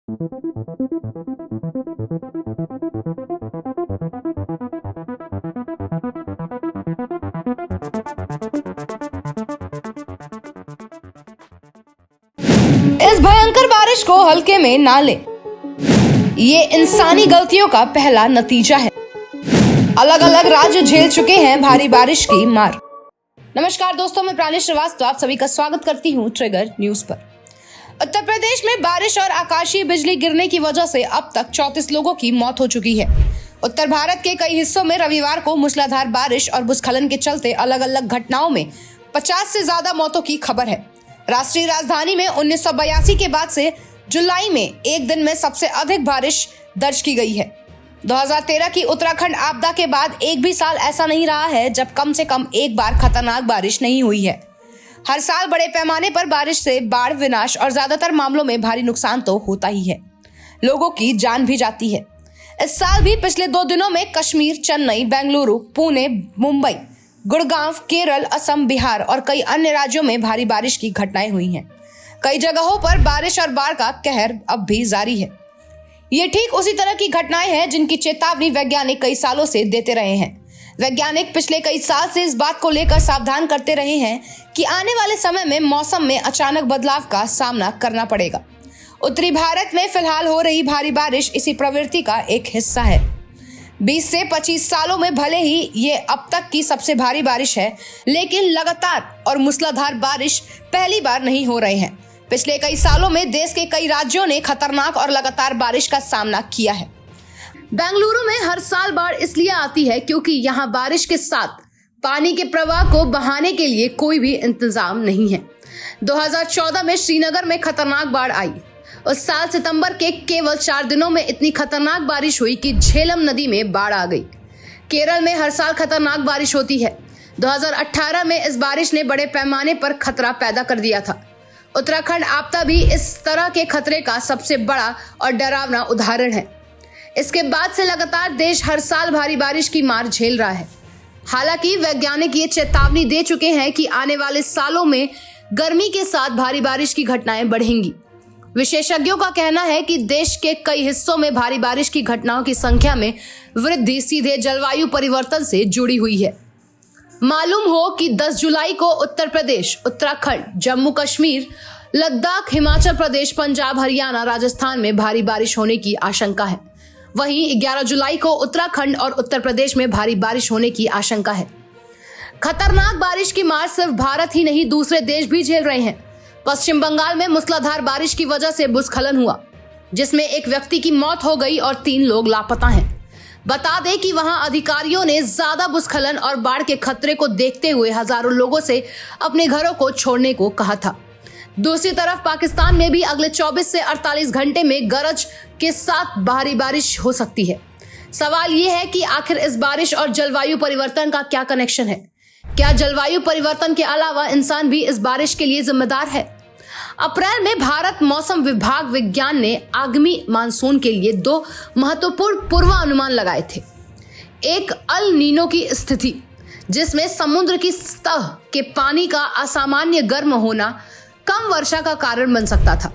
इस भयंकर बारिश को हल्के में ना लें। ये इंसानी गलतियों का पहला नतीजा है। अलग अलग राज्य झेल चुके हैं भारी बारिश की मार। नमस्कार दोस्तों, मैं प्राणी श्रीवास्तव आप सभी का स्वागत करती हूँ ट्रिगर न्यूज पर। उत्तर प्रदेश में बारिश और आकाशीय बिजली गिरने की वजह से अब तक 34 लोगों की मौत हो चुकी है। उत्तर भारत के कई हिस्सों में रविवार को मूसलाधार बारिश और भूस्खलन के चलते अलग अलग घटनाओं में 50 से ज्यादा मौतों की खबर है। राष्ट्रीय राजधानी में 1982 के बाद से जुलाई में एक दिन में सबसे अधिक बारिश दर्ज की गई है। 2013 की उत्तराखंड आपदा के बाद एक भी साल ऐसा नहीं रहा है जब कम से कम एक बार खतरनाक बारिश नहीं हुई है। हर साल बड़े पैमाने पर बारिश से बाढ़, विनाश और ज्यादातर मामलों में भारी नुकसान तो होता ही है, लोगों की जान भी जाती है। इस साल भी पिछले 2 दिनों में कश्मीर, चेन्नई, बेंगलुरु, पुणे, मुंबई, गुड़गांव, केरल, असम, बिहार और कई अन्य राज्यों में भारी बारिश की घटनाएं हुई हैं। कई जगहों पर बारिश और बाढ़ का कहर अब भी जारी है। ये ठीक उसी तरह की घटनाएं हैं जिनकी चेतावनी वैज्ञानिक कई सालों से देते रहे हैं। वैज्ञानिक पिछले कई साल से इस बात को लेकर सावधान करते रहे हैं कि आने वाले समय में मौसम में अचानक बदलाव का सामना करना पड़ेगा। उत्तरी भारत में फिलहाल हो रही भारी बारिश इसी प्रवृत्ति का एक हिस्सा है। 20 से 25 सालों में भले ही ये अब तक की सबसे भारी बारिश है, लेकिन लगातार और मूसलाधार बारिश पहली बार नहीं हो रहे हैं। पिछले कई सालों में देश के कई राज्यों ने खतरनाक और लगातार बारिश का सामना किया है। बेंगलुरु में हर साल बाढ़ इसलिए आती है क्योंकि यहाँ बारिश के साथ पानी के प्रवाह को बहाने के लिए कोई भी इंतजाम नहीं है। 2014 में श्रीनगर में खतरनाक बाढ़ आई। उस साल सितंबर के केवल 4 दिनों में इतनी खतरनाक बारिश हुई कि झेलम नदी में बाढ़ आ गई। केरल में हर साल खतरनाक बारिश होती है। 2018 में इस बारिश ने बड़े पैमाने पर खतरा पैदा कर दिया था। उत्तराखंड आपदा भी इस तरह के खतरे का सबसे बड़ा और डरावना उदाहरण है। इसके बाद से लगातार देश हर साल भारी बारिश की मार झेल रहा है। हालांकि वैज्ञानिक ये चेतावनी दे चुके हैं कि आने वाले सालों में गर्मी के साथ भारी बारिश की घटनाएं बढ़ेंगी। विशेषज्ञों का कहना है कि देश के कई हिस्सों में भारी बारिश की घटनाओं की संख्या में वृद्धि सीधे जलवायु परिवर्तन से जुड़ी हुई है। मालूम हो कि 10 जुलाई को उत्तर प्रदेश, उत्तराखंड, जम्मू कश्मीर, लद्दाख, हिमाचल प्रदेश, पंजाब, हरियाणा, राजस्थान में भारी बारिश होने की आशंका है। वहीं 11 जुलाई को उत्तराखंड और उत्तर प्रदेश में भारी बारिश होने की आशंका है। खतरनाक बारिश की मार सिर्फ भारत ही नहीं, दूसरे देश भी झेल रहे हैं। पश्चिम बंगाल में मूसलाधार बारिश की वजह से भूस्खलन हुआ, जिसमें एक व्यक्ति की मौत हो गई और 3 लोग लापता हैं। बता दें कि वहां अधिकारियों ने ज्यादा भूस्खलन और बाढ़ के खतरे को देखते हुए हजारों लोगों से अपने घरों को छोड़ने को कहा था। दूसरी तरफ पाकिस्तान में भी अगले 24 से 48 घंटे में गरज के साथ भारी बारिश हो सकती है। सवाल ये है कि आखिर इस बारिश और जलवायु परिवर्तन का क्या कनेक्शन है? क्या जलवायु परिवर्तन के अलावा इंसान भी इस बारिश के लिए जिम्मेदार है? अप्रैल में भारत मौसम विभाग विज्ञान ने आगामी मानसून के लिए 2 महत्वपूर्ण पूर्वानुमान लगाए थे। एक अल नीनो की स्थिति, जिसमें समुद्र की सतह के पानी का असामान्य गर्म होना कम वर्षा का कारण बन सकता था।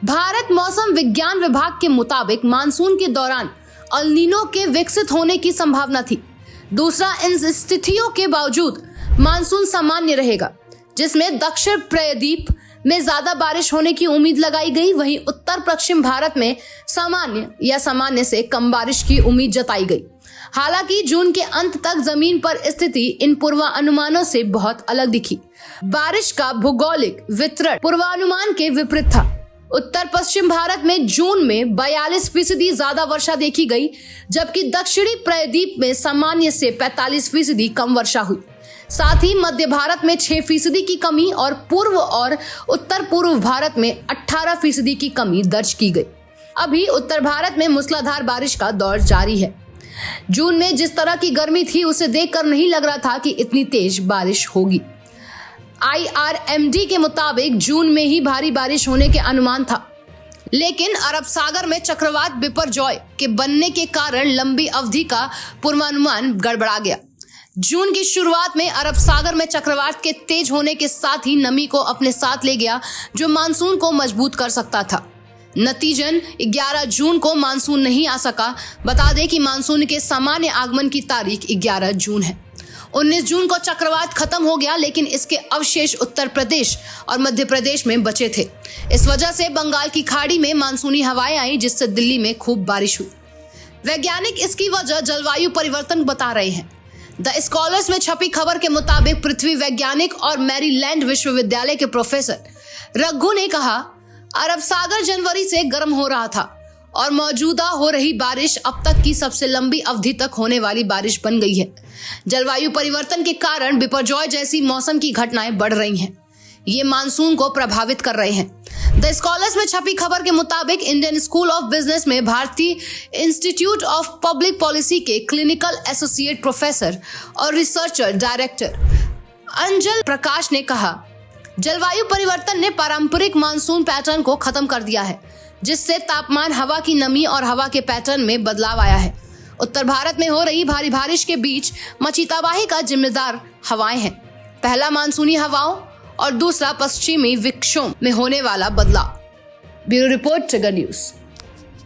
भारत मौसम विज्ञान विभाग के मुताबिक मानसून के दौरान अल नीनो के विकसित होने की संभावना थी। दूसरा, इन स्थितियों के बावजूद मानसून सामान्य रहेगा, जिसमें दक्षिण प्रायद्वीप में ज्यादा बारिश होने की उम्मीद लगाई गई। वहीं उत्तर पश्चिम भारत में सामान्य या सामान्य से कम बारिश की उम्मीद जताई गई। हालांकि जून के अंत तक जमीन पर स्थिति इन पूर्वानुमानों से बहुत अलग दिखी। बारिश का भौगोलिक वितरण पूर्वानुमान के विपरीत था। उत्तर पश्चिम भारत में जून में 42% ज्यादा वर्षा देखी गई, जबकि दक्षिणी प्रायद्वीप में सामान्य से 45% कम वर्षा हुई। साथ ही मध्य भारत में 6% की कमी और पूर्व और उत्तर पूर्व भारत में 18% की कमी दर्ज की गई। अभी उत्तर भारत में मूसलाधार बारिश का दौर जारी है। जून में जिस तरह की गर्मी थी उसे देखकर नहीं लग रहा था कि इतनी तेज बारिश होगी। IRMD के मुताबिक जून में ही भारी बारिश होने के अनुमान था, लेकिन अरब सागर में चक्रवात बिपरजॉय के बनने के कारण लंबी अवधि का पूर्वानुमान गड़बड़ा गया। जून की शुरुआत में अरब सागर में चक्रवात के तेज होने के साथ ही नमी को अपने साथ ले गया, जो मानसून को मजबूत कर सकता था। नतीजन 11 जून को मानसून नहीं आ सका। बता दें कि मानसून के सामान्य आगमन की तारीख 11 जून है। 19 जून को चक्रवात खत्म हो गया, लेकिन इसके अवशेष उत्तर प्रदेश और मध्य प्रदेश में बचे थे। इस वजह से बंगाल की खाड़ी में मानसूनी हवाएं आई, जिससे दिल्ली में खूब बारिश हुई। वैज्ञानिक इसकी वजह जलवायु परिवर्तन बता रहे हैं। द स्कॉलर्स में छपी खबर के मुताबिक पृथ्वी वैज्ञानिक और मैरीलैंड विश्वविद्यालय के प्रोफेसर रघु ने कहा, अरब सागर जनवरी से गर्म हो रहा था और मौजूदा हो रही बारिश अब तक की सबसे लंबी अवधि तक होने वाली बारिश बन गई है। जलवायु परिवर्तन के कारण बिपरजॉय जैसी मौसम की घटनाएं बढ़ रही हैं। ये मानसून को प्रभावित कर रहे हैं। द स्कॉलर्स में छपी खबर के मुताबिक इंडियन स्कूल ऑफ बिजनेस में भारतीय इंस्टीट्यूट ऑफ पब्लिक पॉलिसी के क्लिनिकल एसोसिएट प्रोफेसर और रिसर्चर डायरेक्टर अंजल प्रकाश ने कहा, जलवायु परिवर्तन ने पारंपरिक मानसून पैटर्न को खत्म कर दिया है, जिससे तापमान, हवा की नमी और हवा के पैटर्न में बदलाव आया है। उत्तर भारत में हो रही भारी बारिश के बीच मची तबाही का जिम्मेदार हवाएं हैं। पहला मानसूनी हवाओं और दूसरा पश्चिमी विक्षोभ में होने वाला बदलाव। Bureau report, trigger news.